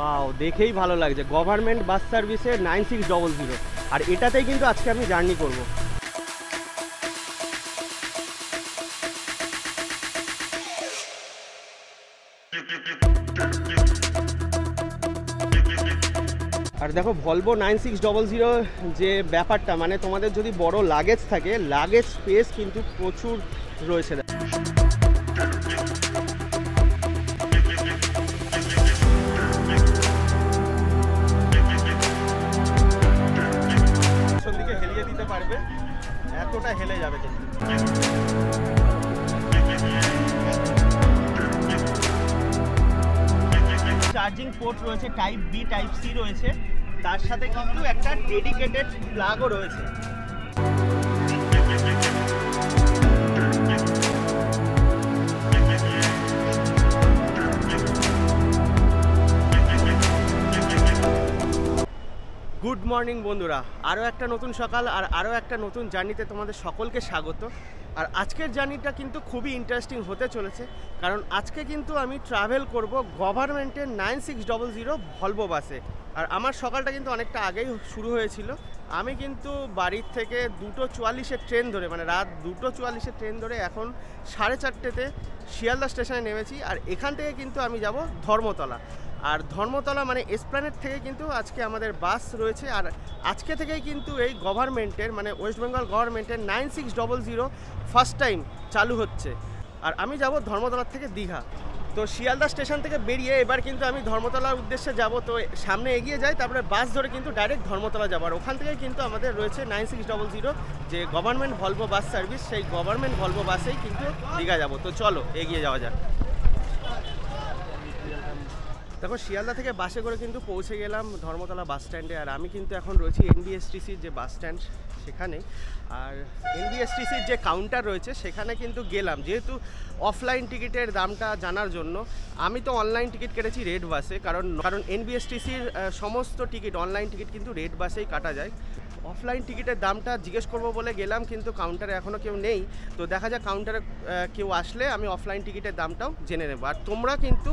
Wow, দেখেই ভালো লাগছে। গভর্নমেন্ট বাস সার্ভিসের 9600, আর এটাতেই কিন্তু আজকে আমি জার্নি করব। আর দেখো ভলভো 9600 যে ব্যাপারটা, মানে তোমাদের যদি বড় লাগেজ থাকে, লাগেজ স্পেস কিন্তু প্রচুর রয়েছে। দিকে হেলিয়ে দিতে পারবে, এতটা হেলে যাবে কিন্তু। চার্জিং পোর্ট রয়েছে, টাইপ বি টাইপ সি রয়েছে, তার সাথে কিন্তু একটা ডেডিকেটেড প্লাগও রয়েছে। গুড মর্নিং বন্ধুরা, আরও একটা নতুন সকাল আর আরও একটা নতুন জার্নিতে তোমাদের সকলকে স্বাগত। আর আজকের জার্নিটা কিন্তু খুবই ইন্টারেস্টিং হতে চলেছে, কারণ আজকে কিন্তু আমি ট্রাভেল করব গভর্নমেন্টের 9600 ভলভো বাসে। আর আমার সকালটা কিন্তু অনেকটা আগেই শুরু হয়েছিল। আমি কিন্তু বাড়ির থেকে 2:44-এর ট্রেন ধরে, মানে রাত 2:44-এর ট্রেন ধরে এখন 4:30-তে শিয়ালদা স্টেশনে নেমেছি। আর এখান থেকে কিন্তু আমি যাব ধর্মতলা। আর ধর্মতলা মানে এসপ্ল্যানেড থেকে কিন্তু আজকে আমাদের বাস রয়েছে। আর আজকে থেকেই কিন্তু এই গভর্নমেন্টের, মানে ওয়েস্ট বেঙ্গল গভর্নমেন্টের 9600 ফার্স্ট টাইম চালু হচ্ছে। আর আমি যাব ধর্মতলার থেকে দীঘা। তো শিয়ালদা স্টেশন থেকে বেরিয়ে এবার কিন্তু আমি ধর্মতলার উদ্দেশ্যে যাব। তো সামনে এগিয়ে যাই, তারপরে বাস ধরে কিন্তু ডাইরেক্ট ধর্মতলা যাবো। আর ওখান থেকে কিন্তু আমাদের রয়েছে 9600 যে গভর্নমেন্ট ভলভো বাস সার্ভিস, সেই গভর্নমেন্ট ভলভো বাসেই কিন্তু দীঘা যাব। তো চলো এগিয়ে যাওয়া যাক। দেখো শিয়ালদা থেকে বাসে করে কিন্তু পৌঁছে গেলাম ধর্মতলা বাস স্ট্যান্ডে। আর আমি কিন্তু এখন রয়েছি এনবিএসটিসির যে বাস স্ট্যান্ড সেখানে। আর এনবিএসটিসির যে কাউন্টার রয়েছে সেখানে কিন্তু গেলাম, যেহেতু অফলাইন টিকিটের দামটা জানার জন্য। আমি তো অনলাইন টিকিট কেটেছি রেড বাসে, কারণ এনবিএসটিসির সমস্ত টিকিট, অনলাইন টিকিট কিন্তু রেড বাসেই কাটা যায়। অফলাইন টিকিটের দামটা জিজ্ঞেস করবো বলে গেলাম, কিন্তু কাউন্টারে এখনও কেউ নেই। তো দেখা যাক কাউন্টারে কেউ আসলে আমি অফলাইন টিকিটের দামটাও জেনে নেব। আর তোমরা কিন্তু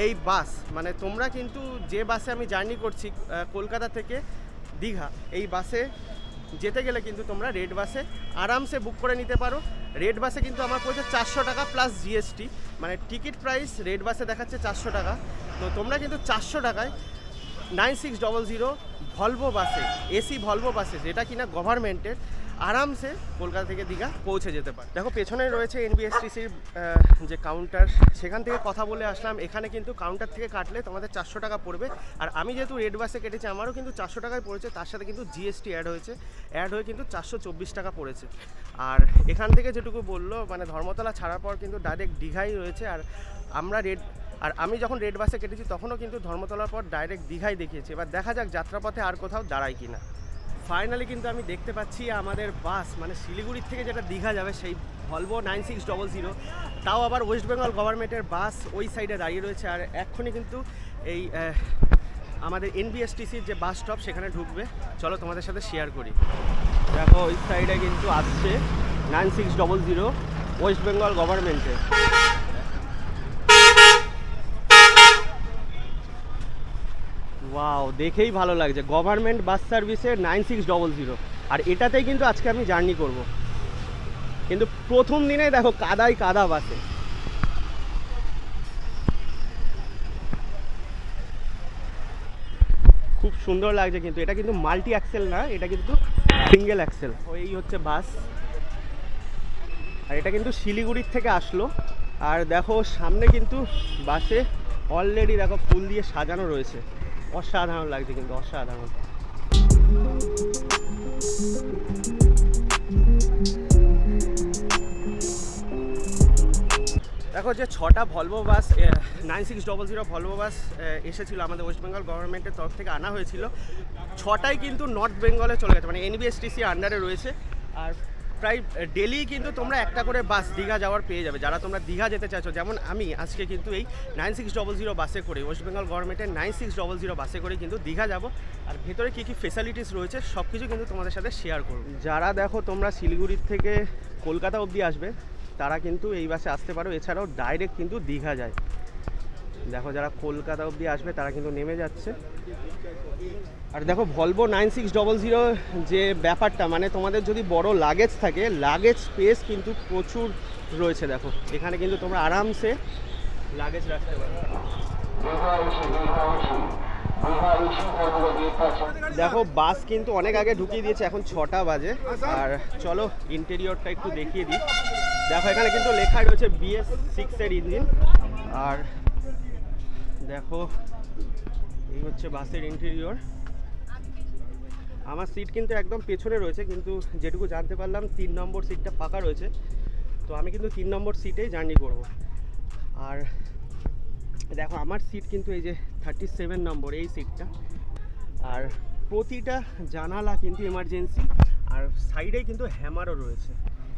এই বাস, মানে তোমরা কিন্তু যে বাসে আমি জার্নি করছি কলকাতা থেকে দীঘা, এই বাসে যেতে গেলে কিন্তু তোমরা রেড বাসে আরামসে বুক করে নিতে পারো। রেড বাসে কিন্তু আমার পড়েছে 400 টাকা প্লাস জিএসটি, মানে টিকিট প্রাইস রেড বাসে দেখাচ্ছে 400 টাকা। তো তোমরা কিন্তু 400 টাকায় 9600 ভলভো বাসে, এসি ভলভো বাসে, যেটা কিনা গভর্নমেন্টের, আরামসে কলকাতা থেকে দীঘা পৌঁছে যেতে পারে। দেখো পেছনে রয়েছে এনবিএসটিসির যে কাউন্টার, সেখান থেকে কথা বলে আসলাম। এখানে কিন্তু কাউন্টার থেকে কাটলে তোমাদের 400 টাকা পড়বে। আর আমি যেহেতু রেড বাসে কেটেছি, আমারও কিন্তু 400 টাকায় পড়েছে, তার সাথে কিন্তু জিএসটি অ্যাড হয়ে কিন্তু 424 টাকা পড়েছে। আর এখান থেকে যেটুকু বললো, মানে ধর্মতলা ছাড়ার পর কিন্তু ডাইরেক্ট দীঘাই রয়েছে। আর আমি যখন রেড বাসে কেটেছি তখনও কিন্তু ধর্মতলার পর ডাইরেক্ট দীঘাই দেখিয়েছি। এবার দেখা যাক যাত্রাপথে আর কোথাও দাঁড়ায় কিনা। ফাইনালি কিন্তু আমি দেখতে পাচ্ছি আমাদের বাস, মানে শিলিগুড়ির থেকে যেটা দীঘা যাবে, সেই ভলভো 9600, তাও আবার ওয়েস্ট বেঙ্গল গভর্নমেন্টের বাস ওই সাইডে দাঁড়িয়ে রয়েছে। আর এক্ষুনি কিন্তু এই আমাদের এনবিএসটিসির যে বাস স্টপ সেখানে ঢুকবে। চলো তোমাদের সাথে শেয়ার করি। দেখো ওই সাইডে কিন্তু আসছে 9600 ওয়েস্ট বেঙ্গল গভর্নমেন্টের। ওয়াও, দেখেই ভালো লাগছে। গভর্নমেন্ট বাস সার্ভিসের 9600, আর এটাতেই কিন্তু আজকে আমি জার্নি করব। কিন্তু প্রথম দিনে দেখো কাদা বাসে। খুব সুন্দর লাগছে, কিন্তু এটা কিন্তু মাল্টি অ্যাক্সেল না, এটা কিন্তু সিঙ্গেল অ্যাক্সেল। এই হচ্ছে বাস, আর এটা কিন্তু শিলিগুড়ির থেকে আসলো। আর দেখো সামনে কিন্তু বাসে অলরেডি দেখো ফুল দিয়ে সাজানো রয়েছে। অসাধারণ লাগছে, কিন্তু অসাধারণ। দেখো যে 6টা ভলভো বাস, 9600 ভলভো বাস এসেছিলো আমাদের ওয়েস্ট বেঙ্গল গভর্নমেন্টের তরফ থেকে আনা হয়েছিল, 6টাই কিন্তু নর্থ বেঙ্গলে চলে গেছে, মানে এনবিএসটিসি আন্ডারে রয়েছে। আর প্রায় ডেলি কিন্তু তোমরা একটা করে বাস দীঘা যাওয়ার পেয়ে যাবে, যারা তোমরা দীঘা যেতে চাইছো। যেমন আমি আজকে কিন্তু এই 9600 বাসে করে, ওয়েস্ট বেঙ্গল গভর্নমেন্টের 9600 বাসে করে কিন্তু দীঘা যাব। আর ভেতরে কী কী ফেসিলিটিস রয়েছে সব কিছু কিন্তু তোমাদের সাথে শেয়ার করব। যারা দেখো তোমরা শিলিগুড়ির থেকে কলকাতা অবধি আসবে, তারা কিন্তু এই বাসে আসতে পারো। এছাড়াও ডাইরেক্ট কিন্তু দীঘা যায়। দেখো যারা কলকাতা অবধি আসবে তারা কিন্তু নেমে যাচ্ছে। আর দেখো ভলভো 9600 যে ব্যাপারটা, মানে তোমাদের যদি বড় লাগেজ থাকে, লাগেজ স্পেস কিন্তু প্রচুর রয়েছে। দেখো এখানে কিন্তু তোমরা আরামসে লাগেজ রাখতে পারো। দেখো বাস কিন্তু অনেক আগে ঢুকিয়ে দিয়েছে, এখন 6টা বাজে। আর চলো ইন্টেরিয়রটা একটু দেখিয়ে দিই। দেখো এখানে কিন্তু লেখা রয়েছে BS6 এর ইঞ্জিন। আর দেখো এই হচ্ছে বাসের ইন্টেরিয়র। আমার সিট কিন্তু একদম পেছনে রয়েছে, কিন্তু যেটুকু জানতে পারলাম 3 নম্বর সিটটা ফাঁকা রয়েছে, তো আমি কিন্তু 3 নম্বর সিটেই জার্নি করব। আর দেখো আমার সিট কিন্তু এই যে 37 নম্বর এই সিটটা। আর প্রতিটা জানালা কিন্তু এমার্জেন্সি, আর সাইডে কিন্তু হ্যামারও রয়েছে।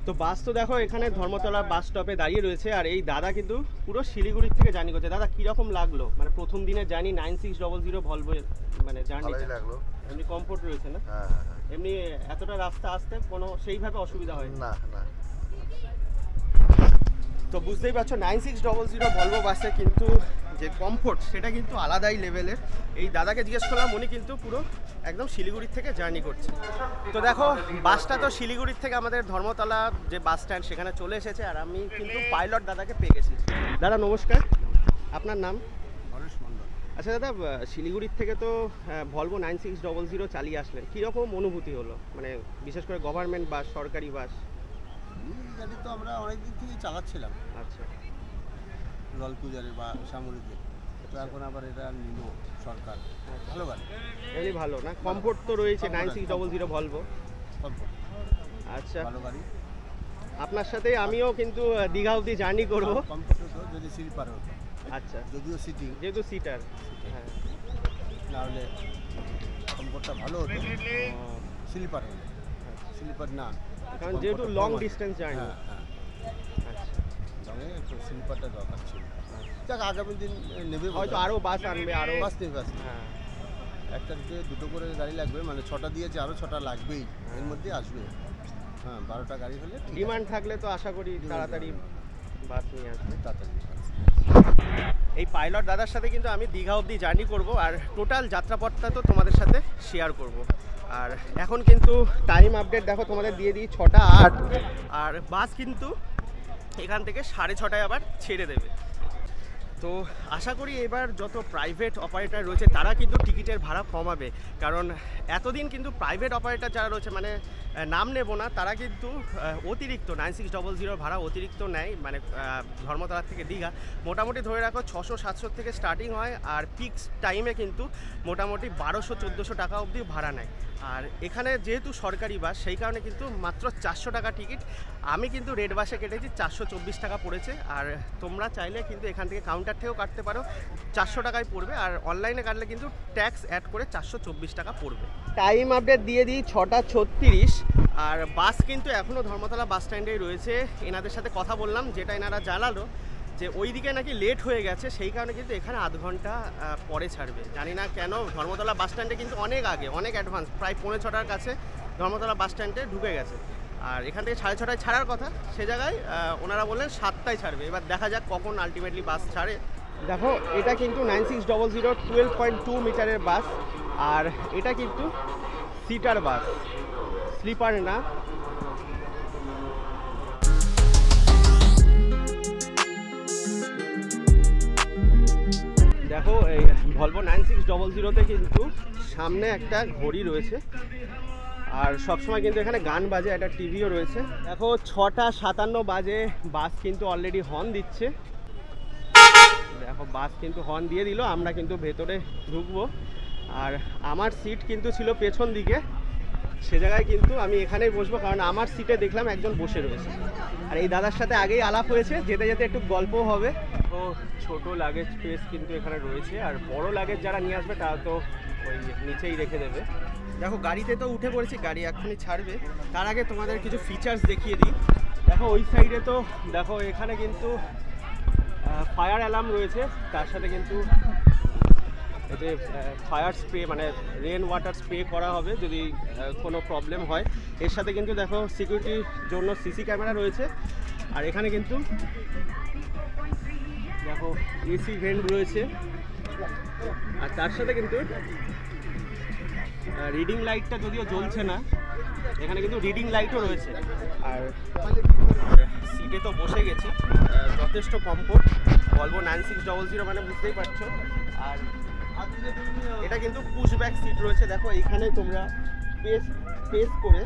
তো বাস তো দেখো এখানে ধর্মতলা বাস স্টপে দাঁড়িয়ে রয়েছে। আর এই দাদা কিন্তু পুরো শিলিগুড়ির থেকে জার্নি করছে। দাদা কীরকম লাগলো, মানে প্রথম দিনে জার্নি 9600 ভলভো, মানে জার্নি লাগলো? এমনি কমফোর্ট রয়েছে না? হ্যাঁ, এমনি এতটা রাস্তা আসতে কোনো সেইভাবে অসুবিধা হয় না? না। তো বুঝতেই পারছো 9600 ভলভো বাসে কিন্তু যে কমফোর্ট সেটা কিন্তু আলাদাই লেভেলের। এই দাদাকে জিজ্ঞেস করলাম, উনি কিন্তু পুরো একদম শিলিগুড়ির থেকে জার্নি করছে। তো দেখো বাসটা তো শিলিগুড়ির থেকে আমাদের ধর্মতলা যে বাস স্ট্যান্ড সেখানে চলে এসেছে। আর আমি কিন্তু পাইলট দাদাকে পেয়ে গেছি। দাদা নমস্কার, আপনার নাম? হরেশ মণ্ডল। আচ্ছা দাদা, শিলিগুড়ির থেকে তো ভলভো 9600 চালিয়ে আসলেন, কীরকম অনুভূতি হলো, মানে বিশেষ করে গভর্নমেন্ট বাস, সরকারি বাস? গাড়ি তো আমরা অনেক দিন থেকেই চালাচ্ছিলাম। আচ্ছা, লালকুজারে বা সামরিকে, তো এখন আবার এটা নিল সরকার। ভালো গাড়ি, এমনি ভালো না? কমফোর্ট তো রয়েছে 9600 ভলভো। কমফোর্ট, আচ্ছা ভালো গাড়ি। আপনার সাথে আমিও কিন্তু দীঘা অবধি জার্নি করবো। কমফোর্ট হতো যদি স্লিপার হতো। আচ্ছা, যদিও সিটিং, যেহেতু সিটার, হ্যাঁ, নাহলে কমফোর্টটা ভালো হতো স্লিপার হলে। স্লিপার না, কারণ যেহেতু লং ডিস্টেন্স জার্নি। হ্যাঁ, আচ্ছা, লংয়ে একটু স্লিপারটা দরকার ছিল। যাক আগামী দিন নেবে, হয়তো আরও বাস আনবে, আরও বাস নেবে। হ্যাঁ, একটা দুটো করে গাড়ি লাগবে, মানে 6টা দিয়েছে, আরও 6টা লাগবেই, এর মধ্যে আসবে। হ্যাঁ, 12টা গাড়ি হলে ডিমান্ড থাকলে তো আশা করি তাড়াতাড়ি বাস নিয়ে আসবে। তাড়াতাড়ি। এই পাইলট দাদার সাথে কিন্তু আমি দীঘা অবধি জার্নি করব, আর টোটাল যাত্রাপথটা তো তোমাদের সাথে শেয়ার করব। আর এখন কিন্তু টাইম আপডেট দেখো তোমাদের দিয়ে দিই 6টা 8, আর বাস কিন্তু এখান থেকে 6:30 আবার ছেড়ে দেবে। তো আশা করি এবার যত প্রাইভেট অপারেটর রয়েছে তারা কিন্তু টিকিটের ভাড়া কমাবে, কারণ এতদিন কিন্তু প্রাইভেট অপারেটর যারা রয়েছে, মানে নাম নেব না, তারা কিন্তু অতিরিক্ত 9600 ভাড়া অতিরিক্ত নেয়। মানে ধর্মতলা থেকে দীঘা মোটামুটি ধরে রাখো 600-700 থেকে স্টার্টিং হয়, আর পিকস টাইমে কিন্তু মোটামুটি 1200-1400 টাকা অবধি ভাড়া নেয়। আর এখানে যেহেতু সরকারি বাস সেই কারণে কিন্তু মাত্র 400 টাকা টিকিট। আমি কিন্তু রেড বাসে কেটেছি, 424 টাকা পড়েছে। আর তোমরা চাইলে কিন্তু এখান থেকে কাউন্টার থেকেও কাটতে পারো, 400 টাকায় পড়বে। আর অনলাইনে কাটলে কিন্তু ট্যাক্স অ্যাড করে 424 টাকা পড়বে। টাইম আপডেট দিয়ে দিই 6টা 36, আর বাস কিন্তু এখনও ধর্মতলা বাস স্ট্যান্ডেই রয়েছে। এনাদের সাথে কথা বললাম, যেটা এনারা জানালো যে ওই দিকে নাকি লেট হয়ে গেছে, সেই কারণে কিন্তু এখানে আধ ঘন্টা পরে ছাড়বে। জানি না কেন। ধর্মতলা বাস স্ট্যান্ডে কিন্তু অনেক আগে, অনেক অ্যাডভান্স, প্রায় 5:45-র কাছে ধর্মতলা বাস স্ট্যান্ডে ঢুকে গেছে। আর এখান থেকে 6:30 ছাড়ার কথা, সে জায়গায় ওনারা বললেন 7টায় ছাড়বে। এবার দেখা যাক কখন আলটিমেটলি বাস ছাড়ে। দেখো এটা কিন্তু 9600 12.2 মিটারের বাস, আর এটা কিন্তু সিটার বাস, স্লিপার না। দেখো এই ভলভো 9600-তে কিন্তু সামনে একটা ঘড়ি রয়েছে, আর সবসময় কিন্তু এখানে গান বাজে, একটা টিভিও রয়েছে। দেখো 6টা 57 বাজে, বাস কিন্তু অলরেডি হর্ন দিচ্ছে। দেখো বাস কিন্তু হর্ন দিয়ে দিল, আমরা কিন্তু ভেতরে ঢুকবো। আর আমার সিট কিন্তু ছিল পেছন দিকে, সে জায়গায় কিন্তু আমি এখানেই বসবো, কারণ আমার সিটে দেখলাম একজন বসে রয়েছে। আর এই দাদার সাথে আগেই আলাপ হয়েছে, যেতে যেতে একটু গল্প হবে। তো ছোট লাগেজ স্পেস কিন্তু এখানে রয়েছে, আর বড় লাগেজ যারা নিয়ে আসবে তারা তো ওই নিচেই রেখে দেবে। দেখো গাড়িতে তো উঠে পড়েছি, গাড়ি এখনই ছাড়বে। তার আগে তোমাদের কিছু ফিচার্স দেখিয়ে দিই। দেখো ওই সাইডে তো দেখো এখানে কিন্তু ফায়ার অ্যালার্ম রয়েছে, তার সাথে কিন্তু এই যে ফায়ার স্প্রে, মানে রেন ওয়াটার স্প্রে করা হবে যদি কোনো প্রবলেম হয়। এর সাথে কিন্তু দেখো সিকিউরিটির জন্য সিসি ক্যামেরা রয়েছে। আর এখানে কিন্তু দেখো দেখো এসি ভেন্ট রয়েছে, আর তার সাথে কিন্তু রিডিং লাইটটা যদিও জ্বলছে না, এখানে কিন্তু রিডিং লাইটও রয়েছে। আর সিটে তো বসে গেছি, যথেষ্ট কমফোর্ট। ভলভো 9600 মানে বুঝতেই পারছো। আর এটা কিন্তু পুশ ব্যাক সিট রয়েছে, দেখো এইখানে তোমরা স্পেস করে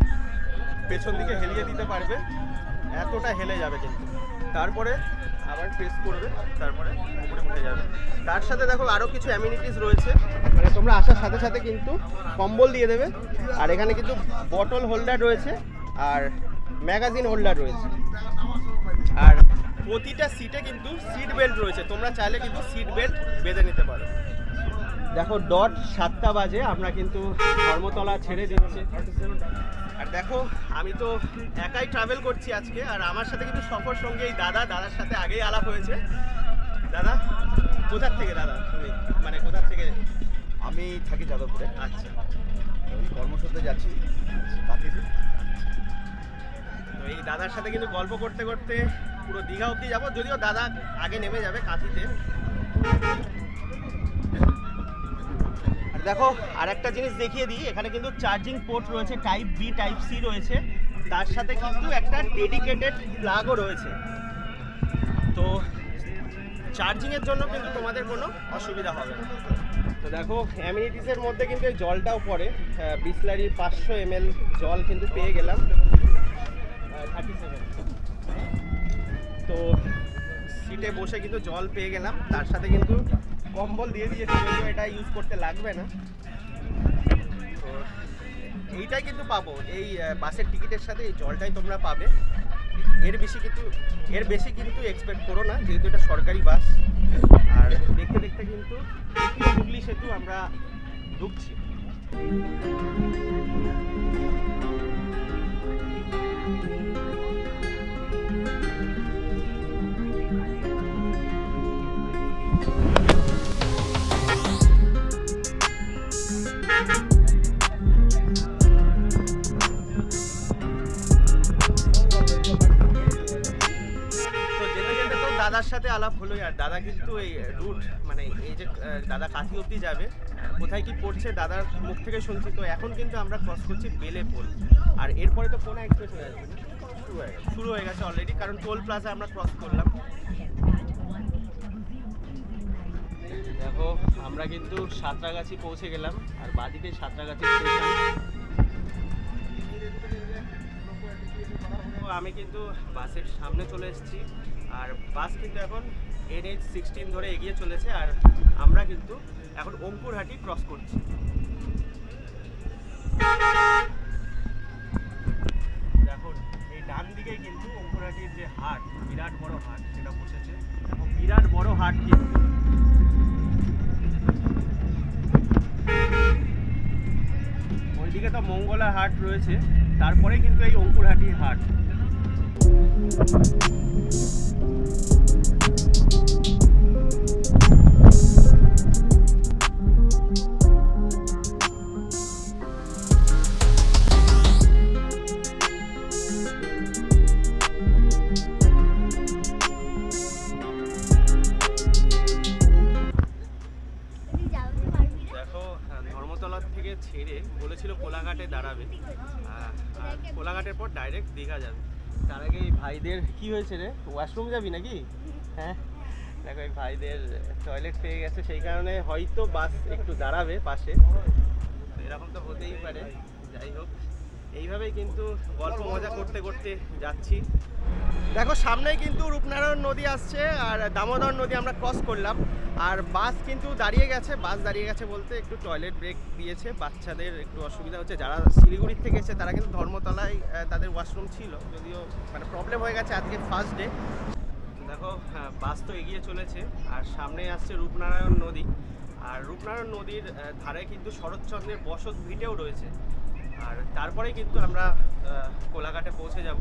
পেছন দিকে হেলিয়ে দিতে পারবে, এতটা হেলে যাবে কিন্তু। তারপরে আবার প্রেস করবে, তারপরে উপরে উঠে যাবে। তার সাথে দেখো আরও কিছু অ্যামিনিটিস রয়েছে, মানে তোমরা আসার সাথে সাথে কিন্তু কম্বল দিয়ে দেবে। আর এখানে কিন্তু বটল হোল্ডার রয়েছে আর ম্যাগাজিন হোল্ডার রয়েছে। আর প্রতিটা সিটে কিন্তু সিট বেল্ট রয়েছে, তোমরা চাইলে কিন্তু সিট বেল্ট বেঁধে নিতে পারো। দেখো ডট 7টা বাজে, আমরা কিন্তু ধর্মতলা ছেড়ে দিচ্ছি। আর দেখো আমি তো একাই ট্রাভেল করছি আজকে, আর আমার সাথে কিন্তু সফর সঙ্গে এই দাদার সাথে আগেই আলাপ হয়েছে। দাদা কোথার থেকে? দাদা তুমি মানে কোথার থেকে? আমি থাকি যাদবপুরে। আচ্ছা, কর্মসূত্রে যাচ্ছি কাঁথিতে। তো এই দাদার সাথে কিন্তু গল্প করতে করতে পুরো দীঘা অবধি যাবো, যদিও দাদা আগে নেমে যাবে কাঁথিতে। দেখো আর একটা জিনিস দেখিয়ে দিই, এখানে কিন্তু চার্জিং পোর্ট রয়েছে, টাইপ বি টাইপ সি রয়েছে, তার সাথে কিন্তু একটা ডেডিকেটেড প্লাগও রয়েছে। তো চার্জিংয়ের জন্য কিন্তু তোমাদের কোনো অসুবিধা হবে না। তো দেখো অ্যামিনিটিসের মধ্যে কিন্তু এই জলটাও পড়ে, বিসলারির 500 ml জল কিন্তু পেয়ে গেলাম 37। তো সিটে বসে কিন্তু জল পেয়ে গেলাম, তার সাথে কিন্তু কম্বল দিয়ে দিয়েছে, যদিও এটা ইউজ করতে লাগবে না। তো এইটাই কিন্তু পাবো, এই বাসের টিকিটের সাথে এই জলটাই তোমরা পাবে। এর বেশি কিন্তু এক্সপেক্ট করো না, যেহেতু এটা সরকারি বাস। আর দেখতে দেখতে কিন্তু হুগলি সেতু আমরা ঢুকছি। দাদার সাথে আলাপ হলো, আর দাদা কিন্তু এই রুট মানে এই যে দাদা কাঁথি অবধি যাবে, কোথায় কি পড়ছে দাদার মুখ থেকে শুনছি। তো এখন কিন্তু আমরা ক্রস করছি বেলে পোল, আর এরপরে তো কোনা এক্সপ্রেস হয়ে যাচ্ছে, শুরু হয়ে গেছে অলরেডি, কারণ টোল প্লাজা আমরা ক্রস করলাম। দেখো আমরা কিন্তু সাঁতরাগাছি পৌঁছে গেলাম, আর বাদিকে সাঁতরাগাছি স্টেশন। আমি কিন্তু বাসের সামনে চলে এসেছি, আর বাস কিন্তু এখন NH16 ধরে এগিয়ে চলেছে, আর আমরা কিন্তু এখন অঙ্কুরহাটি ক্রস করছি। দেখো এই ডান দিকেই কিন্তু অঙ্কুরহাটির যে হাট, বিরাট বড় হাট, সেটা বসেছে। দেখো বিরাট বড় হাট কিন্তু। ওইদিকে তো মঙ্গলা হাট রয়েছে, তারপরে কিন্তু এই অঙ্কুরহাটির হাট। থেকে ছেড়ে বলেছিল কোলাঘাটে দাঁড়াবে, আর কোলাঘাটের পর ডাইরেক্ট দীঘা যাবে। তার আগে এই ভাইদের কি হয়েছে রে, ওয়াশরুম যাবি নাকি? হ্যাঁ দেখো এই ভাইদের টয়লেট পেয়ে গেছে, সেই কারণে হয়তো বাস একটু দাঁড়াবে পাশে, এরকম তো হতেই পারে। যাই হোক, এইভাবেই কিন্তু গল্প মজা করতে করতে যাচ্ছি। দেখো সামনেই কিন্তু রূপনারায়ণ নদী আসছে, আর দামোদর নদী আমরা ক্রস করলাম, আর বাস কিন্তু দাঁড়িয়ে গেছে। বাস দাঁড়িয়ে গেছে বলতে একটু টয়লেট ব্রেক দিয়েছে, বাচ্চাদের একটু অসুবিধা হচ্ছে। যারা শিলিগুড়ির থেকে এসে তারা কিন্তু ধর্মতলায় তাদের ওয়াশরুম ছিল, যদিও মানে প্রবলেম হয়ে গেছে আজকে ফার্স্ট ডে। দেখো বাস তো এগিয়ে চলেছে, আর সামনে আসছে রূপনারায়ণ নদী, আর রূপনারায়ণ নদীর ধারে কিন্তু শরৎচন্দ্রের বসত ভিটেও রয়েছে। আর তারপরে কিন্তু আমরা কোলাঘাটে পৌঁছে যাব।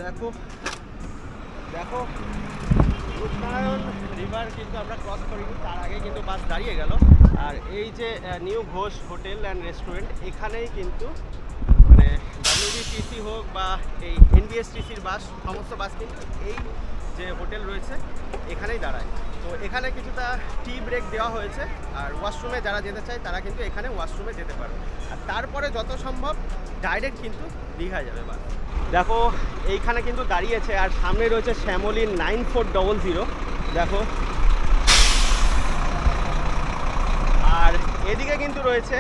দেখো দেখো রূপনারায়ণ রিভার কিন্তু আমরা ক্রস করিনি, তার আগে কিন্তু বাস দাঁড়িয়ে গেল। আর এই যে new Ghosh hotel and restaurant, এখানেই কিন্তু মানে WBTC হোক বা এই NBSTCর বাস, সমস্ত বাস কিন্তু এই যে হোটেল রয়েছে এখানেই দাঁড়ায়। তো এখানে কিছুটা টি ব্রেক দেওয়া হয়েছে, আর ওয়াশরুমে যারা যেতে চায় তারা কিন্তু এখানে ওয়াশরুমে যেতে পারবে। আর তারপরে যত সম্ভব ডাইরেক্ট কিন্তু দীঘা যাবে বাস। দেখো এইখানে কিন্তু দাঁড়িয়েছে, আর সামনে রয়েছে শ্যামলী 9400। দেখো, আর এদিকে কিন্তু রয়েছে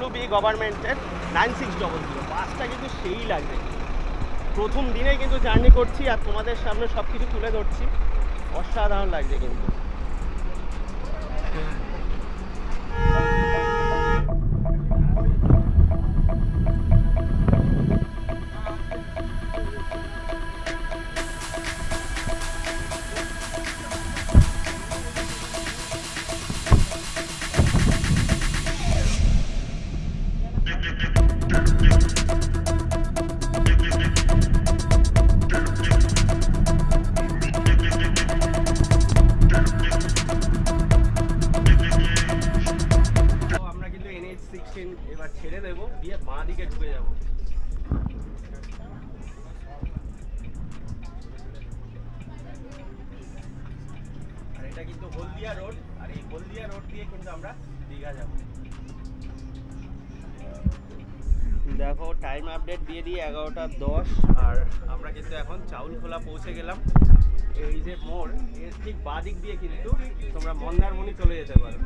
WB গভর্নমেন্টের 9600। বাসটা কিন্তু সেই লাগবে, প্রথম দিনেই কিন্তু জার্নি করছি আর তোমাদের সামনে সব কিছু তুলে ধরছি, অসাধারণ লাগছে কিন্তু। এবার ছেড়ে দেবো, দিয়ে বাঁ দিকে ঢুকে যাবো। আর এটা কিন্তু হলদিয়া রোড, আর এই হলদিয়া রোড দিয়ে কিন্তু আমরা দীঘা যাব। দেখো টাইম আপডেট দিয়ে দিই 11:10, আর আমরা কিন্তু এখন চাউলখোলা পৌঁছে গেলাম। এই যে মোড়, এর ঠিক বাঁ দিক দিয়ে কিন্তু তোমরা মন্দারমণি চলে যেতে পারো।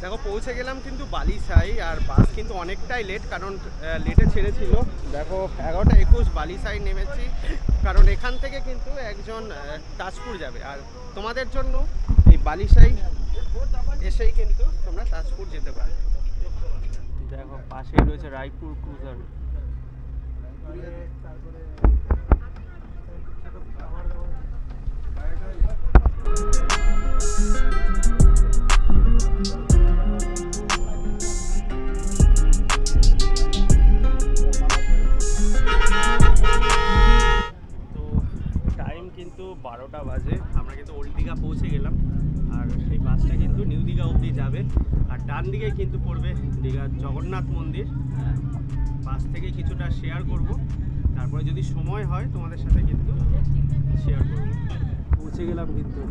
দেখো পৌঁছে গেলাম কিন্তু বালিসাই, আর বাস কিন্তু অনেকটাই লেট, কারণ লেটে ছেড়েছিল। দেখো 11:21 বালিসাই নেমেছি, কারণ এখান থেকে কিন্তু একজন তাজপুর যাবে, আর তোমাদের জন্য এই বালিসাই এসেই কিন্তু তোমরা তাজপুর যেতে পারো। দেখো পাশেই রয়েছে রায়পুর ক্রুজার। কিন্তু 12টা বাজে, আমরা কিন্তু ওল্ড দীঘা পৌঁছে গেলাম, আর এই বাসটা কিন্তু নিউ দীঘা অবধি যাবে। আর ডান দিকে কিন্তু পড়বে দীঘার জগন্নাথ মন্দির। বাস থেকে কিছুটা শেয়ার করব, তারপরে যদি সময় হয় তোমাদের সাথে কিন্তু শেয়ার করব। পৌঁছে গেলাম কিন্তু।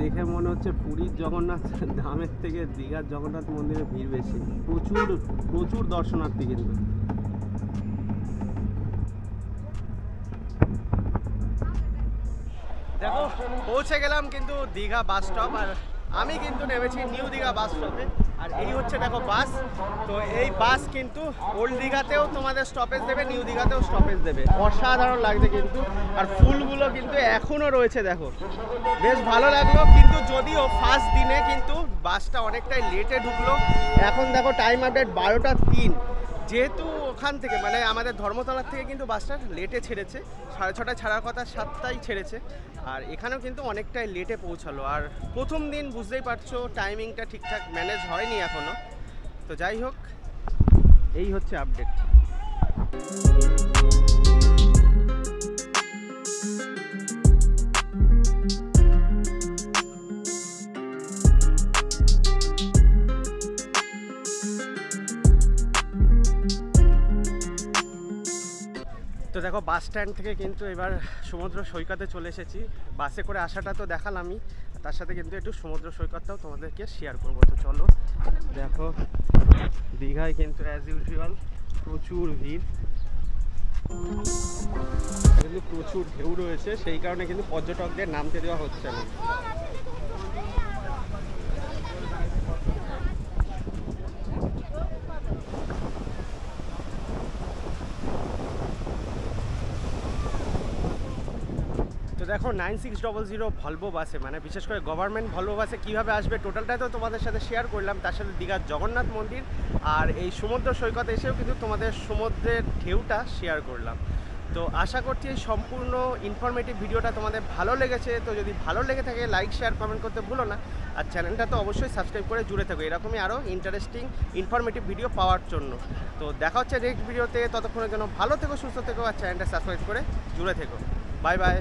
দেখে মনে হচ্ছে পুরীর জগন্নাথ ধামের থেকে দীঘার জগন্নাথ মন্দিরে ভিড় বেশি, প্রচুর প্রচুর দর্শনার্থী কিন্তু। দেখো পৌঁছে গেলাম কিন্তু দীঘা বাস স্টপ, আর আমি কিন্তু নেমেছি নিউ দীঘা বাস স্টপে। আর এই হচ্ছে দেখো বাস, তো এই বাস কিন্তু ওল্ড দীঘাতেও তোমাদের স্টপেজ দেবে, নিউ দীঘাতেও স্টপেজ দেবে। অসাধারণ লাগছে কিন্তু, আর ফুলগুলো কিন্তু এখনও রয়েছে, দেখো বেশ ভালো লাগলো। কিন্তু যদিও ফার্স্ট দিনে কিন্তু বাসটা অনেকটাই লেটে ঢুকলো। এখন দেখো টাইম আপডেট 12:03, যেহেতু ওখান থেকে মানে আমাদের ধর্মতলার থেকে কিন্তু বাসটা লেটে ছেড়েছে, 6:30 ছাড়ার কথা, 7টায় ছেড়েছে। আর এখানেও কিন্তু অনেকটাই লেটে পৌঁছালো। আর প্রথম দিন বুঝতেই পারছো টাইমিংটা ঠিকঠাক ম্যানেজ হয়নি এখনও। তো যাই হোক, এই হচ্ছে আপডেট। তো দেখো বাস স্ট্যান্ড থেকে কিন্তু এবার সমুদ্র সৈকতে চলে এসেছি। বাসে করে আসাটা তো দেখালামই, তার সাথে কিন্তু একটু সমুদ্র সৈকতটাও তোমাদেরকে শেয়ার করবো। তো চলো, দেখো দীঘায় কিন্তু অ্যাজ ইউজুয়াল প্রচুর ভিড়, কিন্তু প্রচুর ঢেউ রয়েছে, সেই কারণে কিন্তু পর্যটকদের নামতে দেওয়া হচ্ছে না। তো দেখো 9600 ভলভো বাসে, মানে বিশেষ করে গভর্নমেন্ট ভলভো বাসে কীভাবে আসবে টোটালটা তো তোমাদের সাথে শেয়ার করলাম, তার সাথে দীঘার জগন্নাথ মন্দির আর এই সমুদ্র সৈকত এসেও কিন্তু তোমাদের সমুদ্রের ঢেউটা শেয়ার করলাম। তো আশা করছি এই সম্পূর্ণ ইনফরমেটিভ ভিডিওটা তোমাদের ভালো লেগেছে। তো যদি ভালো লেগে থাকে লাইক শেয়ার কমেন্ট করতে ভুলো না, আর চ্যানেলটা তো অবশ্যই সাবস্ক্রাইব করে জুড়ে থাকো এরকমই আরও ইন্টারেস্টিং ইনফরমেটিভ ভিডিও পাওয়ার জন্য। তো দেখা হচ্ছে নেক্সট ভিডিওতে, ততক্ষণের জন্য ভালো থেকো, সুস্থ থেকো, আর চ্যানেলটা সাবস্ক্রাইব করে জুড়ে থেকো। Bye bye.